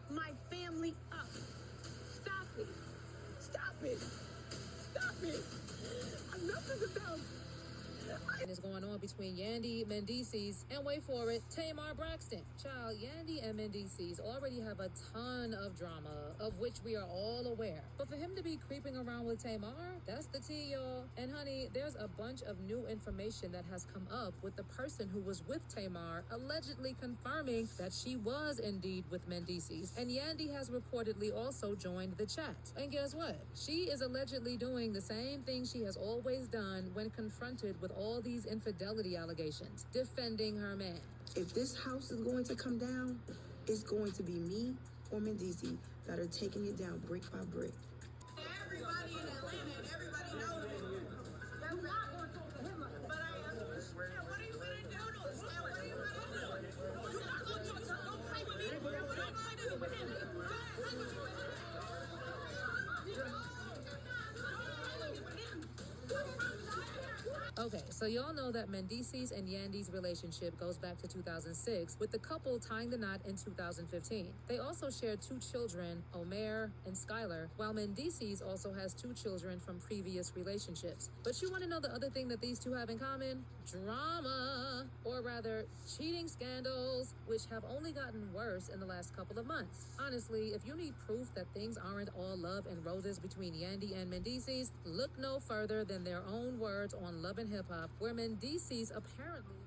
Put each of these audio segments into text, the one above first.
my family up. Stop it. Stop it. Stop it. Enough is enough. And is going on between Yandy Mendeecee's and wait for it, Tamar Braxton. Child, Yandy and Mendeecee's already have a ton of drama, of which we are all aware. But for him to be creeping around with Tamar, that's the tea, y'all. And honey, there's a bunch of new information that has come up with the person who was with Tamar allegedly confirming that she was indeed with Mendeecee's. And Yandy has reportedly also joined the chat. And guess what? She is allegedly doing the same thing she has always done when confronted with all these infidelity allegations, defending her man. If this house is going to come down, it's going to be me or Mendeecee that are taking it down brick by brick. Everybody in Atlanta and everybody knows it. You're not going to talk to him, but I am. What are you going to do to us? What are you going to do? You're not going to talk to him. Don't play with me. What are you going to do with him? Don't play with me with him. Okay, so y'all know that Mendeecee's and Yandy's relationship goes back to 2006, with the couple tying the knot in 2015. They also shared 2 children, Omer and Skylar, while Mendeecee's also has 2 children from previous relationships. But you want to know the other thing that these two have in common? Drama, or rather, cheating scandals, which have only gotten worse in the last couple of months. Honestly, if you need proof that things aren't all love and roses between Yandy and Mendeecee's, look no further than their own words on Love and Hip Hop, where Mendeecee's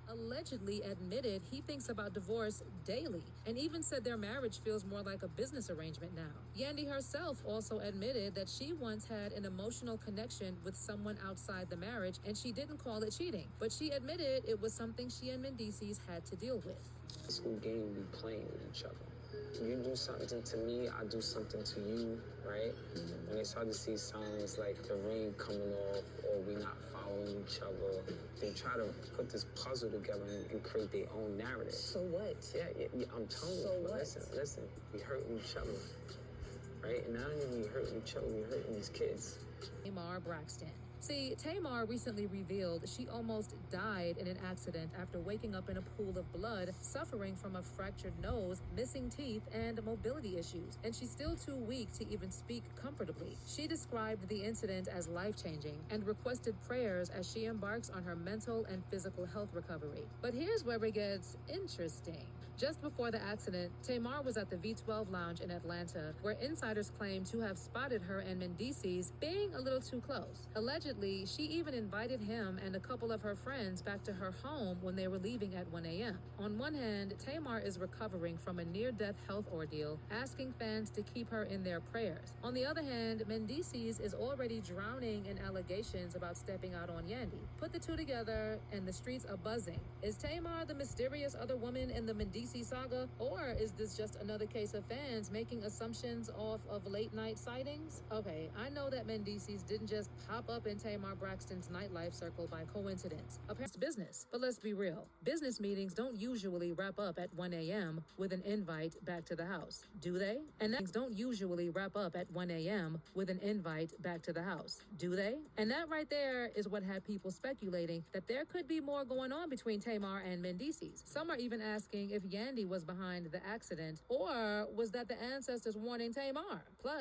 allegedly admitted he thinks about divorce daily, and even said their marriage feels more like a business arrangement now. Yandy herself also admitted that she once had an emotional connection with someone outside the marriage, and she didn't call it cheating, but she admitted it was something she and Mendeecee's had to deal with. School game we playing with each other. You do something to me, I do something to you, right? When they start to see signs like the ring coming off or we not following each other, they try to put this puzzle together and create their own narrative. So what? Yeah, I'm telling you. So what? Listen, we hurting each other, right? And not only we hurting each other, we hurting these kids. Tamar Braxton. See, Tamar recently revealed she almost died in an accident after waking up in a pool of blood, suffering from a fractured nose, missing teeth, and mobility issues. And she's still too weak to even speak comfortably. She described the incident as life-changing and requested prayers as she embarks on her mental and physical health recovery. But here's where it gets interesting. Just before the accident, Tamar was at the V12 Lounge in Atlanta, where insiders claim to have spotted her and Mendeecee's being a little too close. Allegedly, she even invited him and a couple of her friends back to her home when they were leaving at 1 a.m. On one hand, Tamar is recovering from a near-death health ordeal, asking fans to keep her in their prayers. On the other hand, Mendeecee's is already drowning in allegations about stepping out on Yandy. Put the two together, and the streets are buzzing. Is Tamar the mysterious other woman in the Mendeecee saga, or is this just another case of fans making assumptions off of late-night sightings? Okay, I know that Mendeecee's didn't just pop up in Tamar Braxton's nightlife circle by coincidence. Apparently it's business, but let's be real. Business meetings don't usually wrap up at 1 a.m. with an invite back to the house, do they? And that don't usually wrap up at 1 a.m. with an invite back to the house, do they? And that right there is what had people speculating that there could be more going on between Tamar and Mendeecee's. Some are even asking if Yandy was behind the accident, or was that the ancestors warning Tamar? Plus,